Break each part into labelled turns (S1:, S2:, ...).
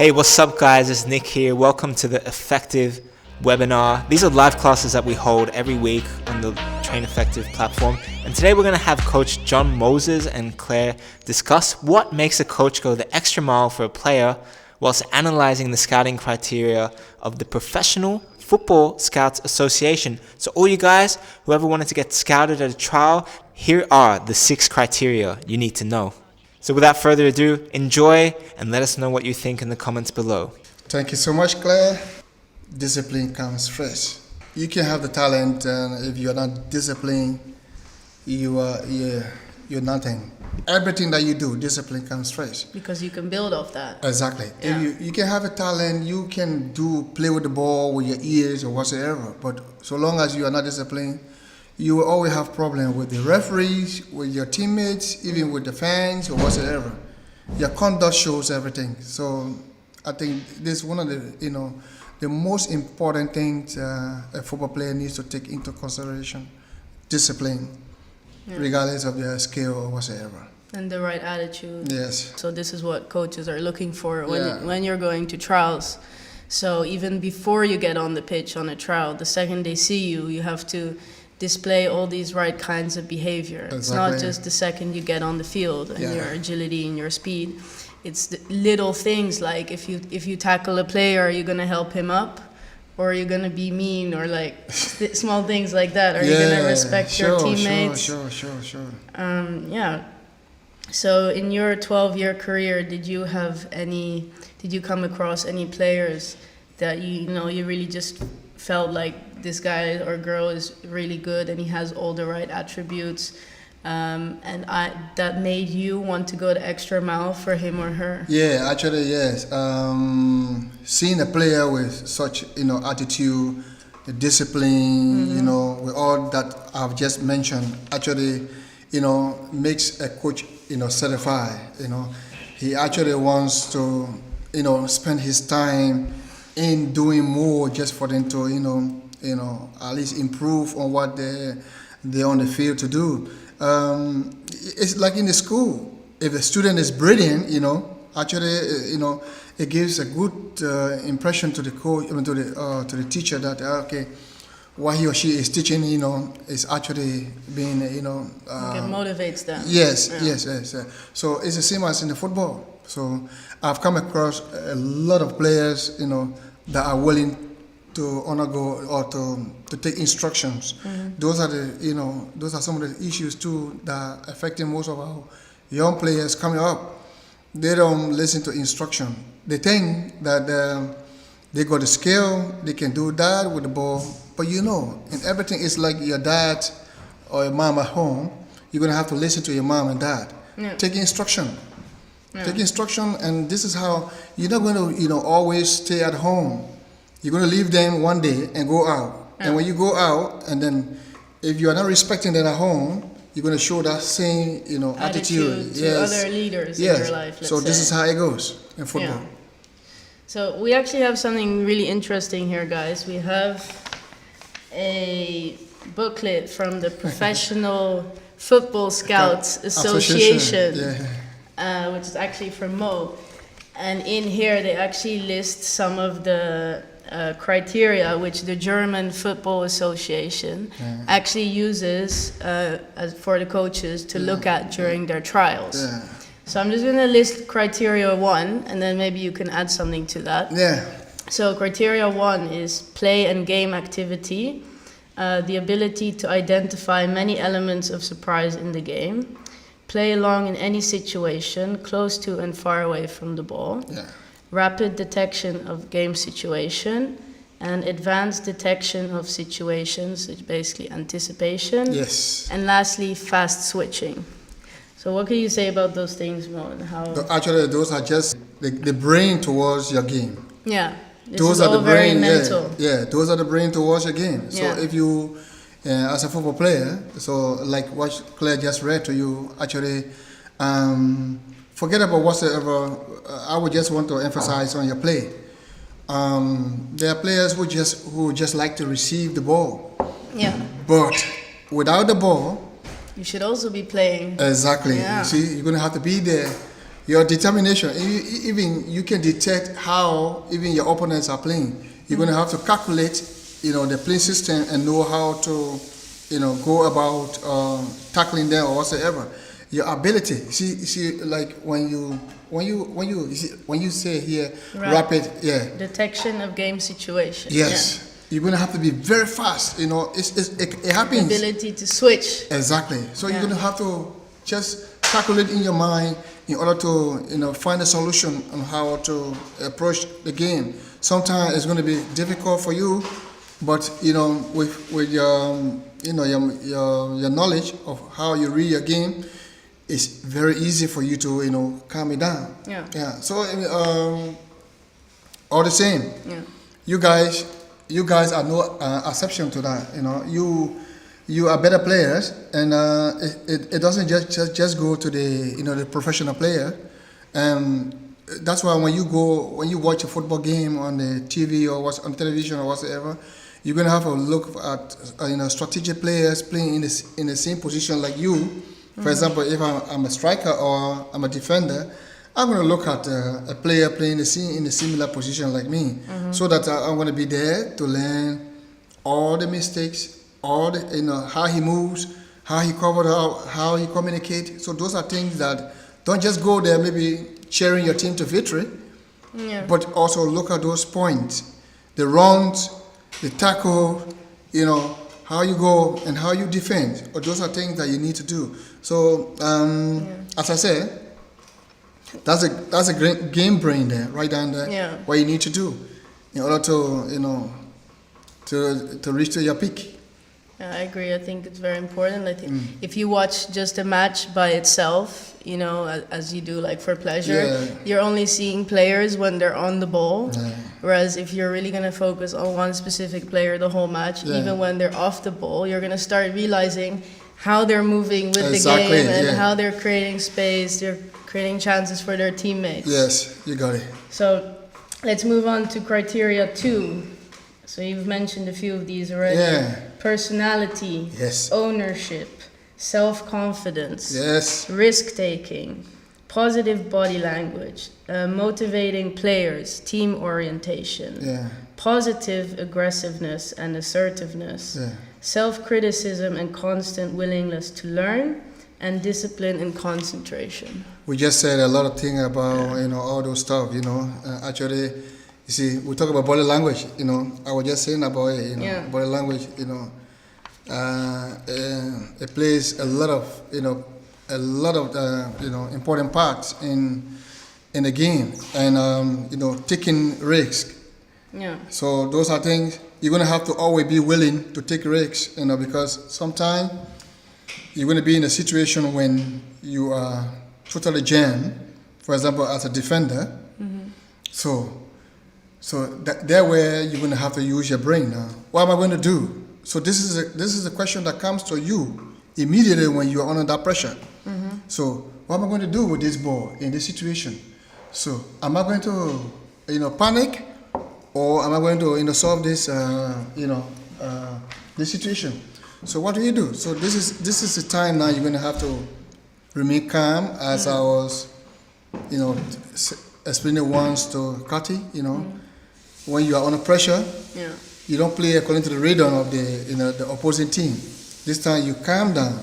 S1: Hey, what's up guys? It's Nick here. Welcome to the Effective webinar. These are live classes that we hold every week on the Train Effective platform. And today we're going to have Coach John Moses and Claire discuss what makes a coach go the extra mile for a player whilst analyzing the scouting criteria of the Professional Football Scouts Association. So all you guys, whoever wanted to get scouted at a trial, here are the 6 criteria you need to know. So without further ado, enjoy and let us know what you think in the comments below.
S2: Thank you so much, Claire. Discipline comes first. You can have the talent, and if you're not disciplined, you're nothing. Everything that you do, discipline comes first.
S3: Because you can build off that.
S2: Exactly.
S3: Yeah.
S2: If you can have a talent, you can play with the ball with your ears or whatsoever. But so long as you are not disciplined, you will always have problems with the referees, with your teammates, even with the fans or whatsoever. Your conduct shows everything. So I think this is one of the most important things a football player needs to take into consideration: discipline, regardless of their skill or whatsoever.
S3: And the right attitude.
S2: Yes.
S3: So this is what coaches are looking for when you're going to trials. So even before you get on the pitch on a trial, the second they see you, you have to display all these right kinds of behavior.
S2: Exactly.
S3: It's not just the second you get on the field and your agility and your speed. It's the little things like if you tackle a player, are you going to help him up? Or are you going to be mean? Or like small things like that. Are you going to respect your teammates?
S2: Sure.
S3: So in your 12-year career, did you come across any players that you really just felt like this guy or girl is really good and he has all the right attributes, that made you want to go the extra mile for him or her?
S2: Yeah, actually, yes. Seeing a player with such attitude, the discipline, with all that I've just mentioned, actually, makes a coach, certified. He actually wants to, spend his time in doing more just for them to, at least improve on what they're on the field to do. It's like in the school. If a student is brilliant, actually, it gives a good impression to the coach, to the teacher that what he or she is teaching, is actually being, it
S3: motivates them.
S2: Yes. So it's the same as in the football. So I've come across a lot of players, that are willing to undergo or to take instructions. Mm-hmm. Those are some of the issues too that are affecting most of our young players coming up. They don't listen to instruction. They think that they got the skill, they can do that with the ball. But in everything, it's like your dad or your mom at home. You're gonna have to listen to your mom and dad. Yeah. Take instruction. Yeah. Take instruction, and this is how you're not going to, always stay at home. You're going to leave them one day and go out. Yeah. And when you go out, and then if you are not respecting them at home, you're going to show that same, attitude
S3: to other leaders in your life.
S2: So this is how it goes in football. Yeah.
S3: So we actually have something really interesting here, guys. We have a booklet from the Professional Football Scouts Association. Which is actually from Mo. And in here they actually list some of the criteria which the German Football Association actually uses for the coaches to look at during their trials. Yeah. So I'm just going to list criteria 1, and then maybe you can add something to that.
S2: Yeah.
S3: So criteria 1 is play and game activity, the ability to identify many elements of surprise in the game, play along in any situation, close to and far away from the ball. Yeah. Rapid detection of game situation, and advanced detection of situations, it's basically anticipation.
S2: Yes.
S3: And lastly, fast switching. So what can you say about those things, Mo, and how?
S2: Actually, those are just the brain towards your game.
S3: Yeah.
S2: Those are the
S3: very
S2: brain.
S3: Mental.
S2: Yeah, those are the brain towards your game. So if you as a football player, so like what Claire just read to you, actually, forget about whatsoever. I would just want to emphasize on your play. There are players who just like to receive the ball. Yeah. But without the ball,
S3: you should also be playing.
S2: Exactly. Yeah. You see, you're going to have to be there, your determination. Even you can detect how even your opponents are playing. You're going to have to calculate, the playing system and know how to, go about tackling them or whatsoever. Your ability. See, like when you say here, rapid,
S3: detection of game situation.
S2: Yes. You're going to have to be very fast. It happens.
S3: Ability to switch.
S2: Exactly. So you're going to have to just calculate in your mind in order to, find a solution on how to approach the game. Sometimes it's going to be difficult for you, but with your your knowledge of how you read your game, it's very easy for you to calm it down. Yeah. So all the same, you guys are no exception to that. You are better players, and it doesn't just go to the professional player. That's why when you watch a football game on the TV or watch on television or whatsoever, you're gonna have a look at strategic players playing in the same position like you. For example, if I'm a striker or I'm a defender, I'm gonna look at a player playing in a similar position like me, so that I'm gonna be there to learn all the mistakes, all the how he moves, how he covered out, how he communicates. So those are things that don't just go there maybe cheering your team to victory, but also look at those points, the runs, the tackle, how you go and how you defend. Or those are things that you need to do. So as I said, that's a great game brain there, right down there, what you need to do in order to to reach to your peak.
S3: I agree. I think it's very important. I think if you watch just a match by itself, as you do, like for pleasure, you're only seeing players when they're on the ball. Whereas if you're really going to focus on one specific player the whole match, even when they're off the ball, you're going to start realizing how they're moving with the game and how they're creating space, they're creating chances for their teammates.
S2: Yes, you got it.
S3: So let's move on to criteria 2. So you've mentioned a few of these already. Personality, ownership, self-confidence, risk-taking, positive body language, motivating players, team orientation, positive aggressiveness and assertiveness, self-criticism and constant willingness to learn, and discipline and concentration.
S2: We just said a lot of things about all those stuff. Actually, you see, we talk about body language. I was just saying about it. Body language. It plays a lot of important parts in the game, and taking risks. So those are things you're gonna have to always be willing to take risks. Because sometimes you're gonna be in a situation when you are totally jammed. For example, as a defender. So that way you're gonna have to use your brain now. What am I going to do? So this is a question that comes to you immediately when you are under that pressure. So what am I going to do with this ball in this situation? So am I going to panic, or am I going to solve this this situation? So what do you do? So this is the time now you're going to have to remain calm, as I was explaining once to Kati. When you are under pressure, you don't play according to the rhythm of the opposing team. This time you calm down,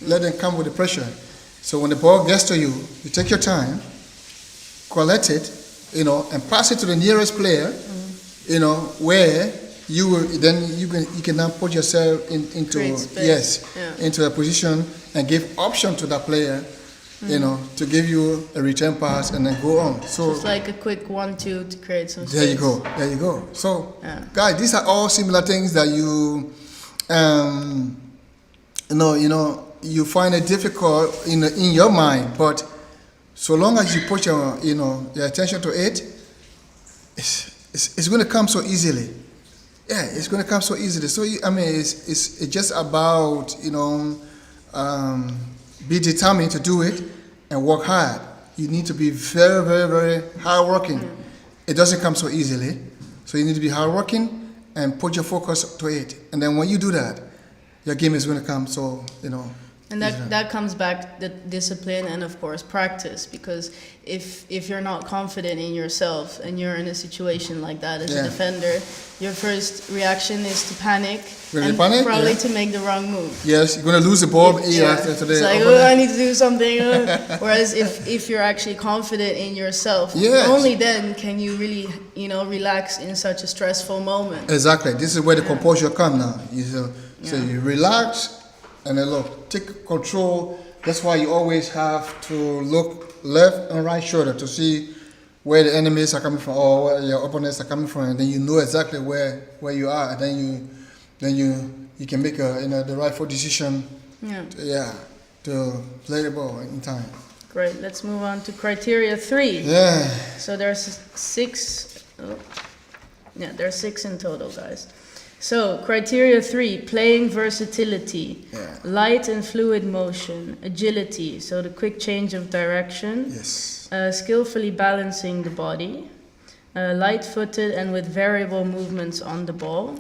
S2: let them come with the pressure. So when the ball gets to you, you take your time, collect it, and pass it to the nearest player, where you can now put yourself into a position and give option to that player, to give you a return pass and then go on. So
S3: just like a quick 1-2 to create some space.
S2: There you go. So guys, these are all similar things that you you find it difficult in your mind, but so long as you put your attention to it, it's going to come so easily. It's going to come so easily. So it's just about be determined to do it and work hard. You need to be very, very, very hardworking. It doesn't come so easily. So you need to be hardworking and put your focus to it. And then when you do that, your game is going to come so
S3: And that comes back the discipline and of course practice, because if you're not confident in yourself and you're in a situation like that as a defender, your first reaction is to panic and probably to make the wrong move.
S2: Yes, you're gonna lose the ball.
S3: It's like, oh, I need to do something. Whereas if you're actually confident in yourself, only then can you really relax in such a stressful moment.
S2: Exactly. This is where the composure comes now. So you relax. And then look, take control. That's why you always have to look left and right shoulder to see where the enemies are coming from or where your opponents are coming from, and then you know exactly where you are, and then you can make the rightful decision. To play the ball in time.
S3: Great. Let's move on to criteria 3.
S2: Yeah.
S3: So there's 6. There are 6 in total, guys. So, criteria 3, playing versatility, light and fluid motion, agility, so the quick change of direction, skillfully balancing the body, light-footed and with variable movements on the ball,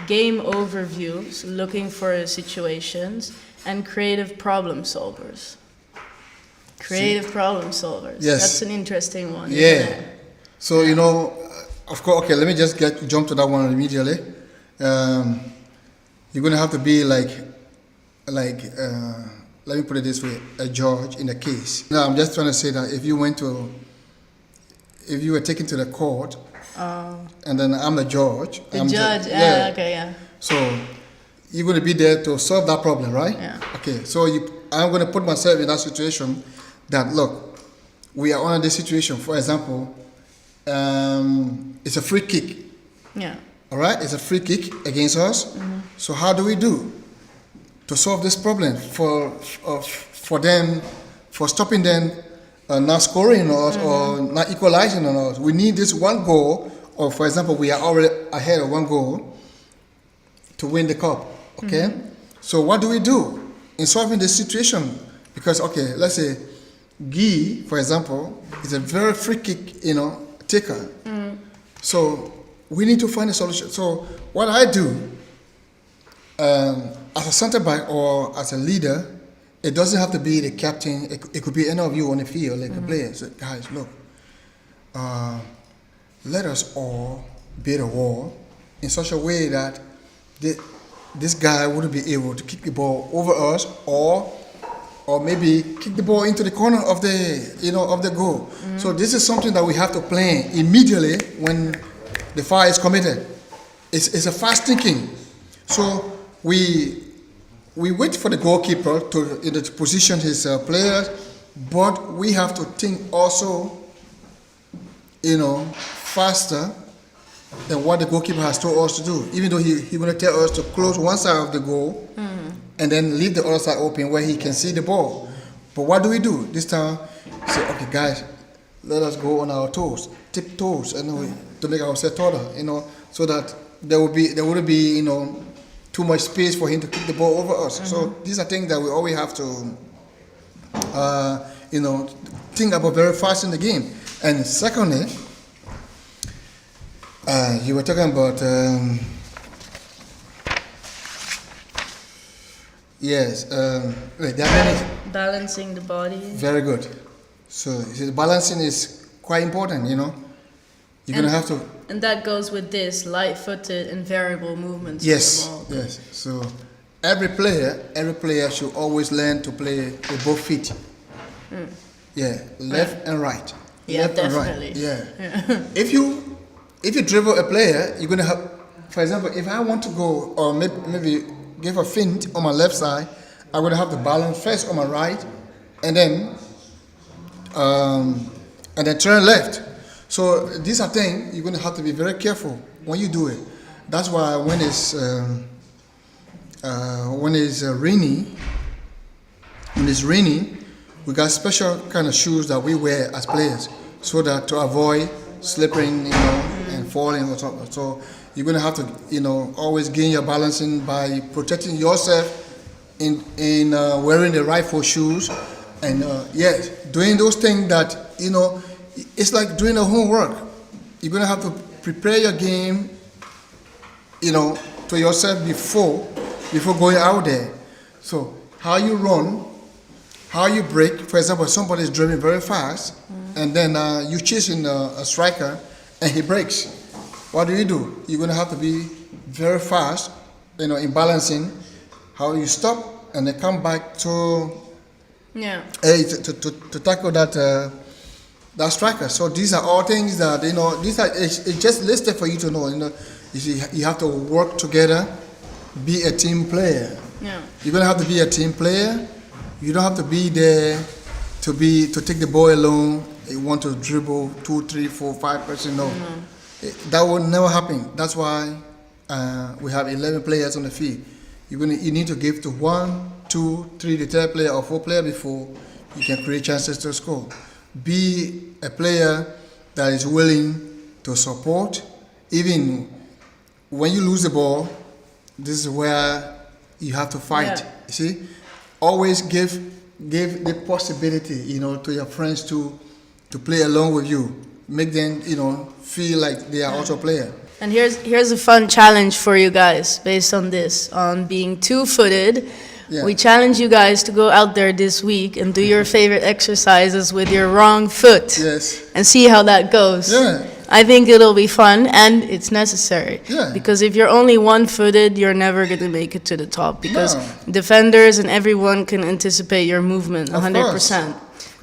S3: game overview, so looking for situations, and creative problem solvers. Problem solvers.
S2: Yes.
S3: That's an interesting one.
S2: Yeah. So, of course, okay, let me just jump to that one immediately. You're going to have to be like let me put it this way, a judge in a case. Now, I'm just trying to say that if you were taken to the court, and then I'm the judge. So you're going to be there to solve that problem, right?
S3: Yeah.
S2: Okay, so I'm going to put myself in that situation that, look, we are on this situation. For example, it's a free kick.
S3: Yeah.
S2: All right, it's a free kick against us. Mm-hmm. So how do we do to solve this problem for stopping them not scoring on us or not equalizing on us? We need this one goal, or for example, we are already ahead of one goal to win the cup. Okay, so what do we do in solving this situation? Because let's say Guy, for example, is a very free kick, taker. So we need to find a solution. So what I do, as a center back or as a leader, it doesn't have to be the captain. It could be any of you on the field, like a player. So guys, look, let us all build a wall in such a way that this guy wouldn't be able to kick the ball over us, or maybe kick the ball into the corner of the goal. So this is something that we have to plan immediately when the foul is committed. It's a fast thinking. So we wait for the goalkeeper to position his players, but we have to think also, faster than what the goalkeeper has told us to do. Even though he's going to tell us to close one side of the goal and then leave the other side open where he can see the ball. But what do we do this time? Say, okay, guys, let us go on our toes, tiptoes, to make ourselves taller, so that there wouldn't be, too much space for him to kick the ball over us. So these are things that we always have to, think about very fast in the game. And secondly, you were talking about, there are many.
S3: Balancing the body.
S2: Very good. So the balancing is quite important, You're going to have to.
S3: And that goes with this, light-footed and variable movements.
S2: Yes. So every player should always learn to play with both feet. Left and right.
S3: Yeah,
S2: left
S3: definitely.
S2: And right. If you dribble a player, you're going to have, for example, if I want to go or maybe give a feint on my left side, I'm going to have to balance first on my right, and then turn left. So these are things you're going to have to be very careful when you do it. That's why when it's raining, we got special kind of shoes that we wear as players, so that to avoid slipping, and falling or something. So you're going to have to, always gain your balancing by protecting yourself in wearing the right foot shoes, and doing those things that it's like doing a homework. You're going to have to prepare your game, to yourself before going out there. So how you run, how you break. For example, somebody is dribbling very fast, and then you chasing a striker, and he breaks. What do? You're going to have to be very fast, in balancing, how you stop and then come back to to tackle that striker. So these are all things that it's just listed for you to know. You see, you have to work together, be a team player.
S3: Yeah.
S2: You're gonna have to be a team player. You don't have to be there to take the ball alone. You want to dribble 2, 3, 4, 5 person. No. That will never happen. That's why we have 11 players on the field. You need to give to 1, 2, 3, the third player or 4 player before you can create chances to score. Be a player that is willing to support. Even when you lose the ball, this is where you have to fight.
S3: Yeah.
S2: You see, always give the possibility, to your friends to play along with you. Make them, feel like they are also players.
S3: And here's a fun challenge for you guys based on this, on being two-footed.
S2: Yeah.
S3: We challenge you guys to go out there this week and do your favorite exercises with your wrong foot.
S2: Yes.
S3: And see how that goes.
S2: Yeah.
S3: I think it'll be fun and it's necessary.
S2: Yeah.
S3: Because if you're only one-footed, you're never going to make it to the top. Because
S2: No.
S3: defenders and everyone can anticipate your movement 100%.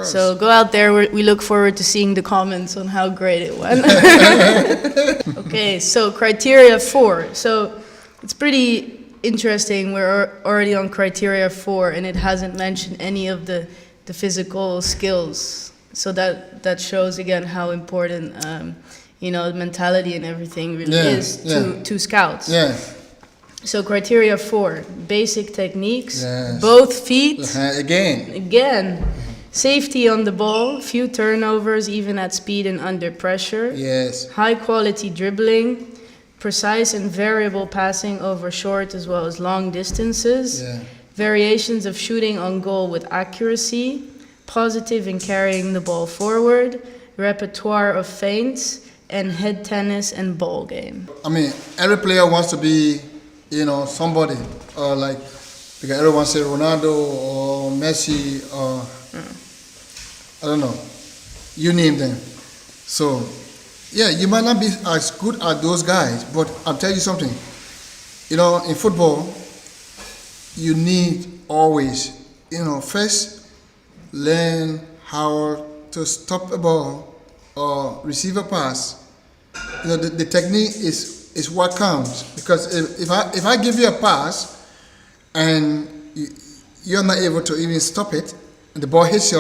S3: So go out there. We look forward to seeing the comments on how great it went. Okay, so criteria 4. So it's pretty interesting. We're already on criteria 4, and it hasn't mentioned any of the physical skills. So that shows again how important mentality and everything really is to scouts.
S2: Yeah.
S3: So criteria 4: basic techniques,
S2: Yes.
S3: both feet.
S2: Again.
S3: Safety on the ball, few turnovers even at speed and under pressure.
S2: Yes.
S3: High quality dribbling, precise and variable passing over short as well as long distances.
S2: Yeah.
S3: Variations of shooting on goal with accuracy, positive in carrying the ball forward, repertoire of feints, and head tennis and ball game.
S2: I mean, every player wants to be, somebody, or because everyone say Ronaldo or Messi or I don't know, you name them. So, yeah, you might not be as good as those guys, but I'll tell you something. In football, you need always, first learn how to stop a ball or receive a pass. The technique is what counts. Because if I give you a pass and you're not able to even stop it, and the ball hits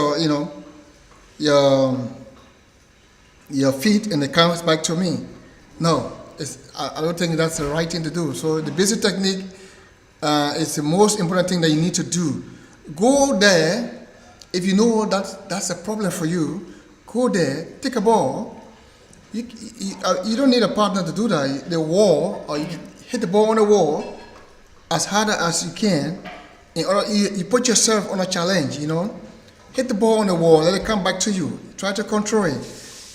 S2: your feet and it comes back to me. No, I don't think that's the right thing to do. So the basic technique is the most important thing that you need to do. Go there, if you know that's a problem for you, go there, take a ball. You don't need a partner to do that. The wall, or you hit the ball on the wall as hard as you can. In order, you put yourself on a challenge, Hit the ball on the wall, let it come back to you. Try to control it.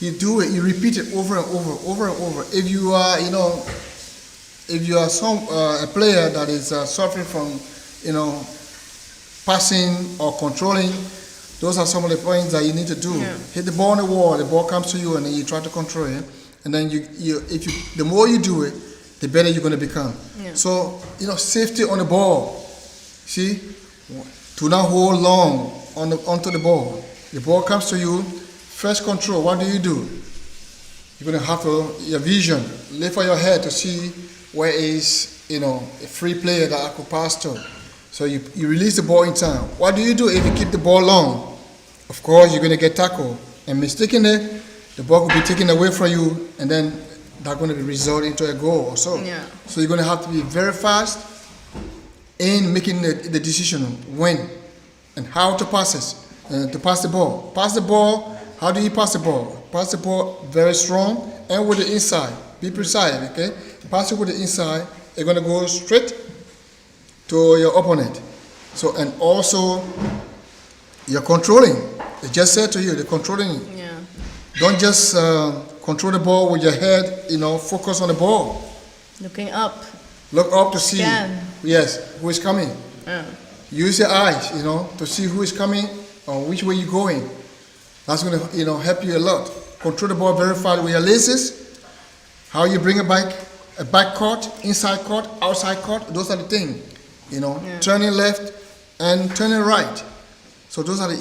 S2: You do it, you repeat it over and over and over. If you are, a player that is suffering from, passing or controlling, those are some of the points that you need to do.
S3: Yeah.
S2: Hit the ball on the wall, the ball comes to you, and then you try to control it. And then the more you do it, the better you're going to become.
S3: Yeah.
S2: So, safety on the ball. See, do not hold long onto the ball. The ball comes to you, first control. What do? You're going to have your vision, lift for your head to see where is, a free player that I could pass to. So you release the ball in time. What do if you keep the ball long? Of course, you're going to get tackled. And mistakenly, the ball could be taken away from you, and then that's going to result into a goal or so.
S3: Yeah.
S2: So you're going to have to be very fast in making the decision when and how to pass it, to pass the ball. Pass the ball, how do you pass the ball? Pass the ball very strong and with the inside. Be precise, okay? Pass it with the inside, you're going to go straight to your opponent. So, and also, you're controlling. It just said to you, they're controlling.
S3: Yeah.
S2: Don't just control the ball with your head, focus on the ball.
S3: Looking up.
S2: Look up to see,
S3: Scan.
S2: yes, who is coming.
S3: Yeah.
S2: use your eyes, to see who is coming or which way you're going. That's going to, help you a lot. Control the ball very fast with your laces. How you bring it back, a back court, inside court, outside court. Those are the things, turning left and turning right. So those are the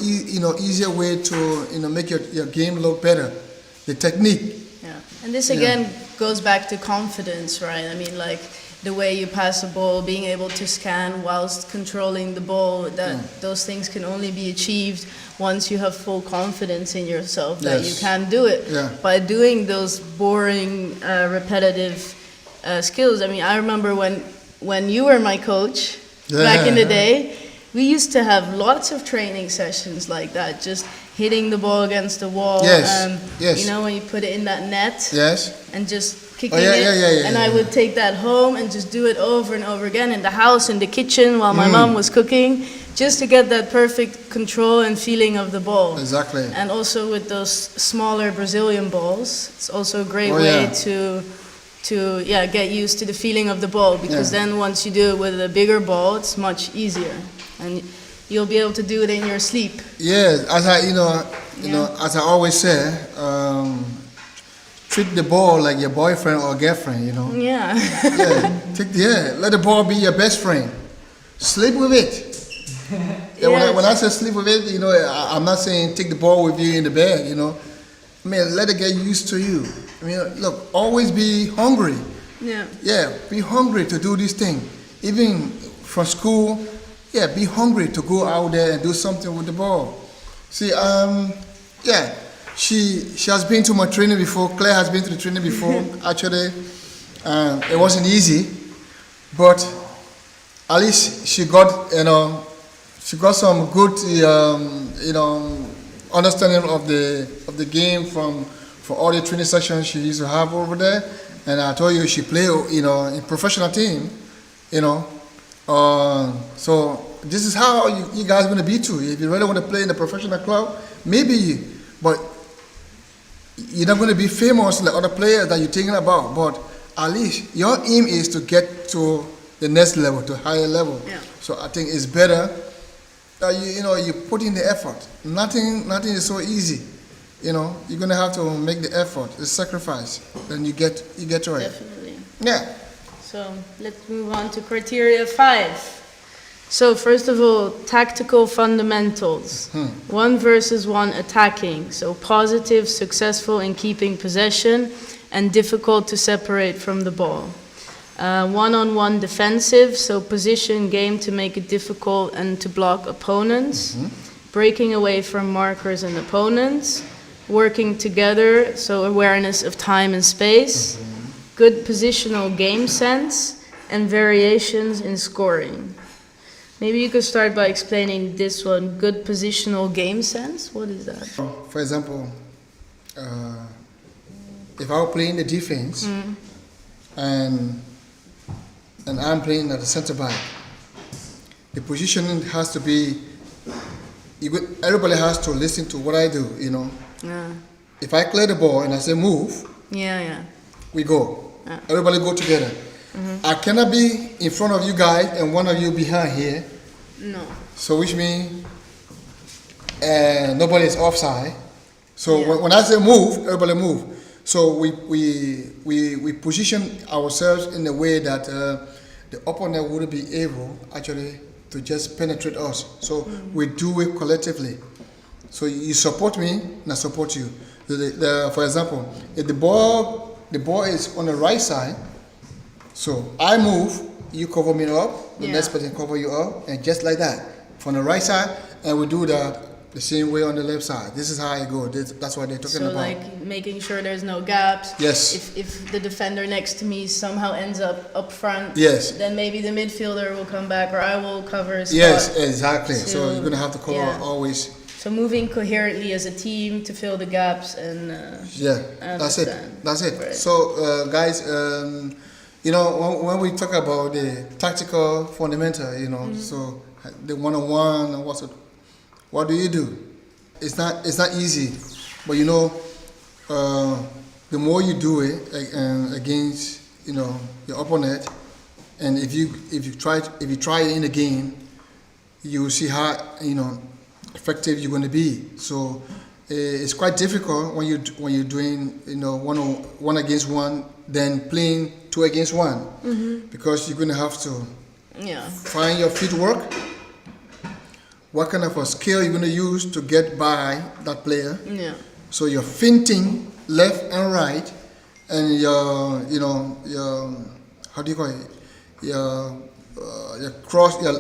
S2: easier way to make your game look better. The technique.
S3: Yeah, and this again goes back to confidence, right? I mean, like the way you pass the ball, being able to scan whilst controlling the ball. Those things can only be achieved once you have full confidence in yourself that you can do it.
S2: Yeah.
S3: By doing those boring, repetitive skills. I mean, I remember when you were my coach back in the day. We used to have lots of training sessions like that, just hitting the ball against the wall.
S2: Yes.
S3: When you put it in that net.
S2: Yes.
S3: And just kicking it. And I would take that home and just do it over and over again in the house, in the kitchen, while my mom was cooking, just to get that perfect control and feeling of the ball.
S2: Exactly.
S3: And also with those smaller Brazilian balls, it's also a great way to get used to the feeling of the ball, because then once you do it with a bigger ball, it's much easier. And you'll be able to do it in your sleep.
S2: Yeah, as I, as I always say, treat the ball like your boyfriend or girlfriend,
S3: Yeah.
S2: Let the ball be your best friend. Sleep with it. When I say sleep with it, I'm not saying take the ball with you in the bed, I mean, let it get used to you. I mean, look, always be hungry.
S3: Yeah.
S2: Yeah, be hungry to do this thing. Even from school, be hungry to go out there and do something with the ball. See, she has been to my training before. Claire has been to the training before. Actually, it wasn't easy, but at least she got, some good, understanding of the game from all the training sessions she used to have over there. And I told you she played, in professional team, so this is how you guys going to be too. If you really want to play in a professional club, but you're not going to be famous like other players that you're thinking about. But at least your aim is to get to the next level, to higher level.
S3: Yeah.
S2: So I think it's better that you put in the effort. Nothing is so easy. You're going to have to make the effort, the sacrifice, then you get to it.
S3: Definitely.
S2: Yeah.
S3: So let's move on to criteria 5. So first of all, tactical fundamentals. 1 versus 1 attacking. So positive, successful in keeping possession, and difficult to separate from the ball. 1-on-1 defensive, so position game to make it difficult and to block opponents. Breaking away from markers and opponents. Working together, so awareness of time and space. Good positional game sense, and variations in scoring. Maybe you could start by explaining this one, good positional game sense. What is that?
S2: For example, if I were playing the defense and I'm playing at the center back, the positioning has to be, everybody has to listen to what I do,
S3: Yeah.
S2: If I clear the ball and I say move, we go. Everybody go together. I cannot be in front of you guys and one of you behind here.
S3: No.
S2: So which means nobody is offside. So when I say move, everybody move. So we position ourselves in a way that the opponent wouldn't be able actually to just penetrate us. So we do it collectively. So you support me, and I support you. For example, if the ball is on the right side, so I move, you cover me up, the next person cover you up, and just like that, from the right side, and we do that the same way on the left side. This is how I go. That's what they're talking about.
S3: So like making sure there's no gaps.
S2: Yes.
S3: If the defender next to me somehow ends up front,
S2: yes,
S3: then maybe the midfielder will come back, or I will cover a spot.
S2: Yes, exactly. So you're gonna have to cover always.
S3: So moving coherently as a team to fill the gaps and
S2: that's it.
S3: Right.
S2: So guys, when we talk about the tactical fundamental, so the one-on-one, what do you do? It's not easy, but the more you do it against your opponent, and if you try it in a game, you see how effective you're going to be. So it's quite difficult when you're doing one against one, then playing 2 against 1, because you're going to have to find your footwork. What kind of a skill you're going to use to get by that player? Yeah. So you're feinting left and right, and your how do you call it? Your cross, your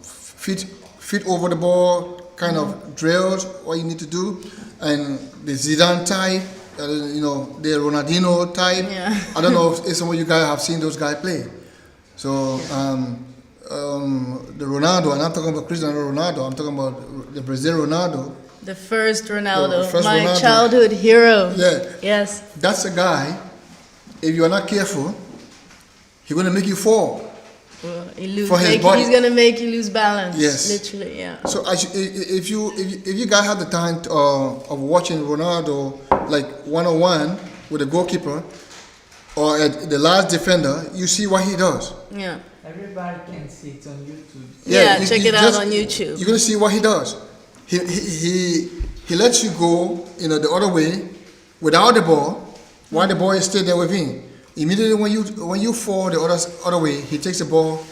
S2: feet over the ball, kind of drills what you need to do, and the Zidane type, the Ronaldinho type. Yeah. I don't know if some of you guys have seen those guys play. So the Ronaldo, and I'm talking about Cristiano Ronaldo. I'm talking about the Brazil Ronaldo.
S3: The first Ronaldo, my childhood hero.
S2: Yeah.
S3: Yes.
S2: That's a guy. If you are not careful, he's gonna make you fall.
S3: Well, he's gonna make you lose balance.
S2: Yes.
S3: Literally, yeah.
S2: So if you guys have the time of watching Ronaldo like 1-on-1 with a goalkeeper or the last defender, you see what he does.
S3: Yeah.
S1: Everybody can see it on YouTube.
S3: Yeah, check it out on YouTube.
S2: You're gonna see what he does. He lets you go, the other way without the ball, while the ball is still there with him. Immediately when you fall the other way, he takes the ball,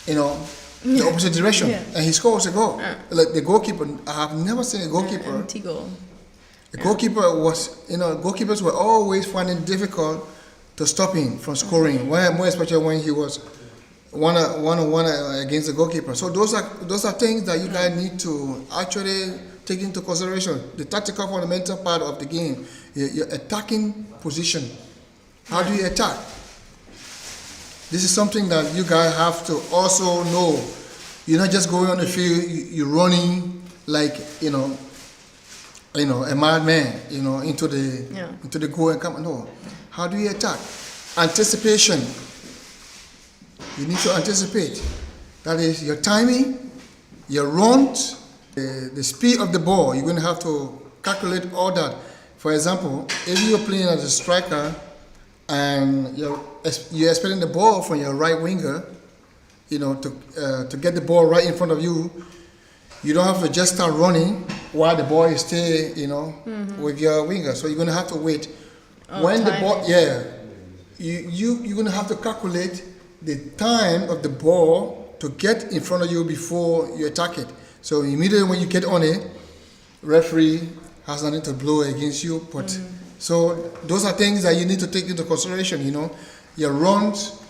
S2: the opposite direction, and he scores a goal. Like the goalkeeper, I have never seen a goalkeeper.
S3: Empty goal.
S2: The goalkeeper was, goalkeepers were always finding it difficult to stop him from scoring. More especially when he was one-on-one against the goalkeeper. So those are things that you guys need to actually take into consideration. The tactical fundamental part of the game, your attacking position. How do you attack? This is something that you guys have to also know. You're not just going on the field, you're running like a madman, into the goal and come. No. How do you attack? Anticipation. You need to anticipate. That is your timing, your runs, the speed of the ball. You're going to have to calculate all that. For example, if you're playing as a striker and you're expecting the ball from your right winger, to get the ball right in front of you, you don't have to just start running while the ball is still, with your winger. So you're going to have to wait. When the ball, you're going to have to calculate the time of the ball to get in front of you before you attack it. So immediately when you get on it, referee has nothing to blow against you. But so those are things that you need to take into consideration. Your runs,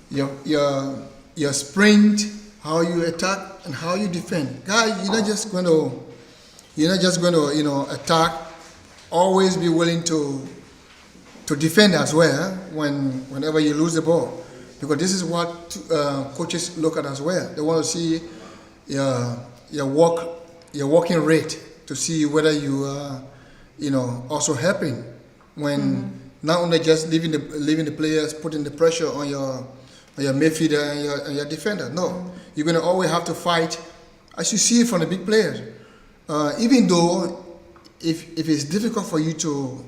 S2: your sprint, how you attack and how you defend. Guys, you're not just going to attack. Always be willing to defend as well whenever you lose the ball. Because this is what coaches look at as well. They want to see your walking rate to see whether you are, also helping when not only just leaving the players, putting the pressure on your midfielder and your defender. No, you're going to always have to fight, as you see from the big players. Even though if it's difficult for you to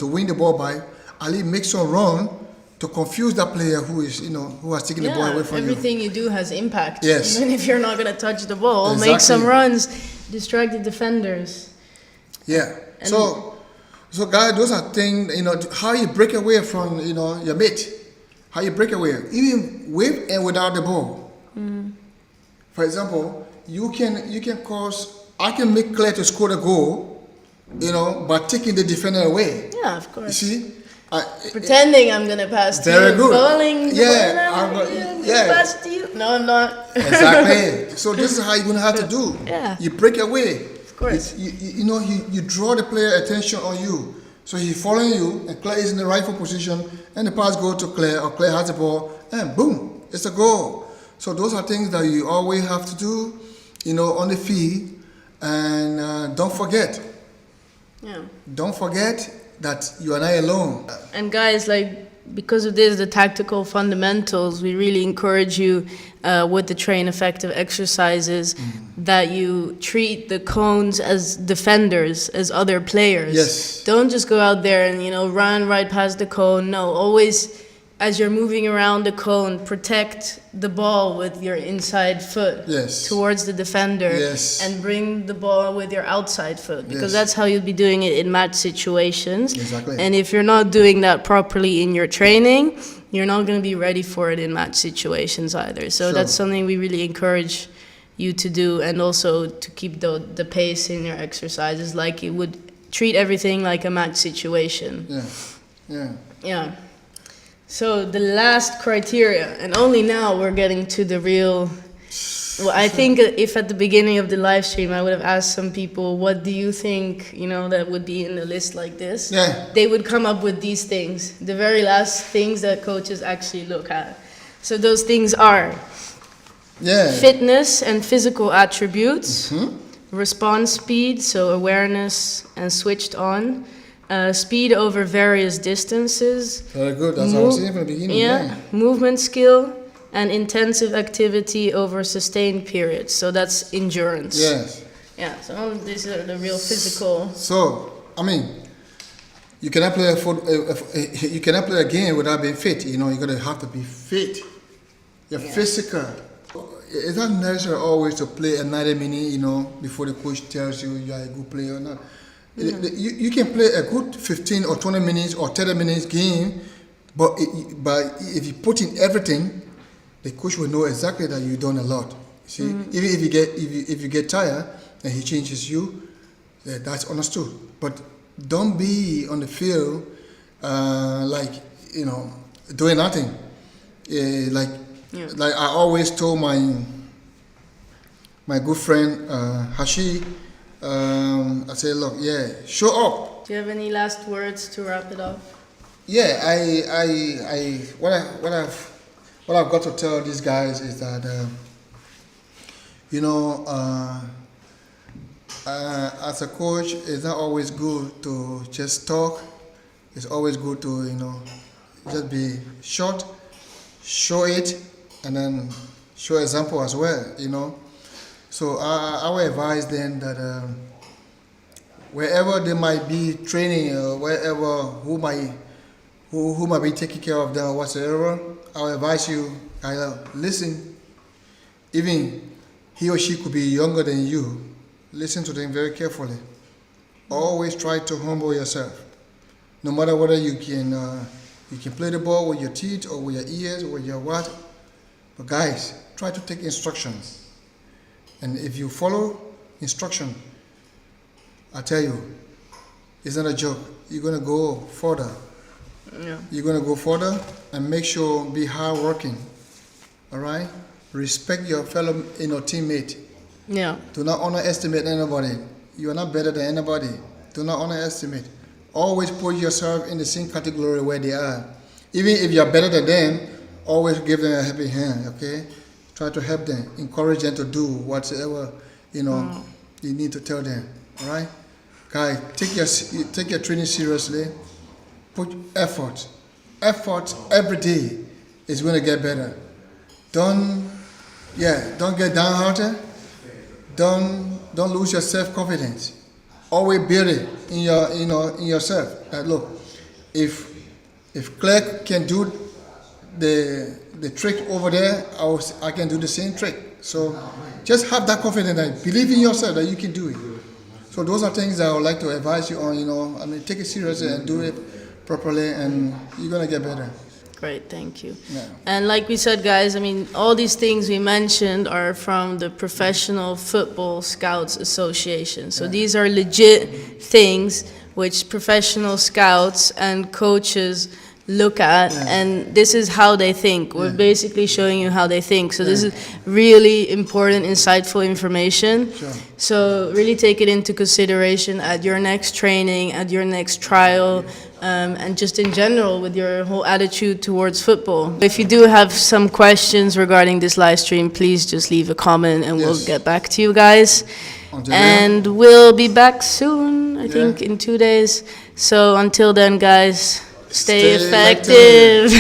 S2: win the ball by, at least make some run to confuse that player who has taken the ball away from you.
S3: Everything you do has impact.
S2: Yes.
S3: Even if you're not going to touch the ball,
S2: exactly.
S3: Make some runs, distract the defenders.
S2: Yeah. And so guys, those are things, how you break away from, your mate. How you break away, even with and without the ball. For example, I can make clear to score the goal, by taking the defender away.
S3: Yeah, of course.
S2: You see?
S3: Pretending I'm gonna pass to you.
S2: Very good.
S3: Falling.
S2: Pass
S3: to you. No, I'm not.
S2: Exactly. So this is how you're gonna have to do.
S3: Yeah.
S2: You break away.
S3: Of course.
S2: You draw the player attention on you. So he's following you, and Claire is in the rightful position, and the pass goes to Claire, or Claire has the ball, and boom, it's a goal. So those are things that you always have to do, on the field, and don't forget.
S3: Yeah. Don't
S2: forget that you are not alone.
S3: And guys, because of this, the tactical fundamentals, we really encourage you with the train effective exercises that you treat the cones as defenders, as other players.
S2: Yes.
S3: Don't just go out there and, run right past the cone. No, always as you're moving around the cone, protect the ball with your inside foot towards the defender, and bring the ball with your outside foot, because that's how you'll be doing it in match situations.
S2: Exactly.
S3: And if you're not doing that properly in your training, you're not going to be ready for it in match situations either. So that's something we really encourage you to do, and also to keep the pace in your exercises, like you would treat everything like a match situation. Yeah. So the last criteria, and only now we're getting to the real. Well, I think if at the beginning of the live stream I would have asked some people, what do you think, that would be in a list like this? They would come up with these things, the very last things that coaches actually look at. So those things are fitness and physical attributes, response speed, so awareness and switched on, speed over various distances.
S2: Very good. That's what I was saying from the beginning.
S3: Movement skill and intensive activity over sustained periods. So that's endurance. So all of these are the real physical.
S2: So you cannot play you cannot play a game without being fit. You're gonna have to be fit. You're physical. It's not necessary always to play a 90 minute, before the coach tells you are a good player or not. You can play a good 15 or 20 minutes or 30 minutes game, but if you put in everything, the coach will know exactly that you've done a lot. See, even if you get tired and he changes you, that's understood. But don't be on the field doing nothing. Like I always told my good friend Hashi. I say, look, show up.
S3: Do you have any last words to wrap it up?
S2: What I've got to tell these guys is that as a coach, it's not always good to just talk. It's always good to just be short, show it, and then show example as well. So I would advise them that wherever they might be training, wherever who might be taking care of them or whatsoever, I would advise you, listen. Even he or she could be younger than you. Listen to them very carefully. Always try to humble yourself. No matter whether you can play the ball with your teeth or with your ears or with your what. But guys, try to take instructions. And if you follow instruction, I tell you, it's not a joke. You're going to go further. You're going to go further, and make sure be hardworking. All right? Respect your fellow teammate. Do not underestimate anybody. You are not better than anybody. Do not underestimate. Always put yourself in the same category where they are. Even if you are better than them, always give them a helping hand, okay? Try to help them, encourage them to do whatever you need to tell them. All right, guys, take your training seriously. Put effort every day is going to get better. Don't get downhearted. Don't lose your self-confidence. Always build it in yourself. Look, if Claire can do the trick over there, I can do the same trick. So just have that confidence and believe in yourself that you can do it. So those are things that I would like to advise you on. Take it seriously and do it properly, and you're gonna get better.
S3: Great, thank you. And like we said, guys, all these things we mentioned are from the Professional Football Scouts Association. So these are legit things which professional scouts and coaches look at, and this is how they think. We're basically showing you how they think. So this is really important, insightful information. So really take it into consideration at your next training, at your next trial, and just in general with your whole attitude towards football. If you do have some questions regarding this live stream, please just leave a comment and we'll get back to you guys. And we'll be back soon, I think in 2 days. So until then, guys, stay effective.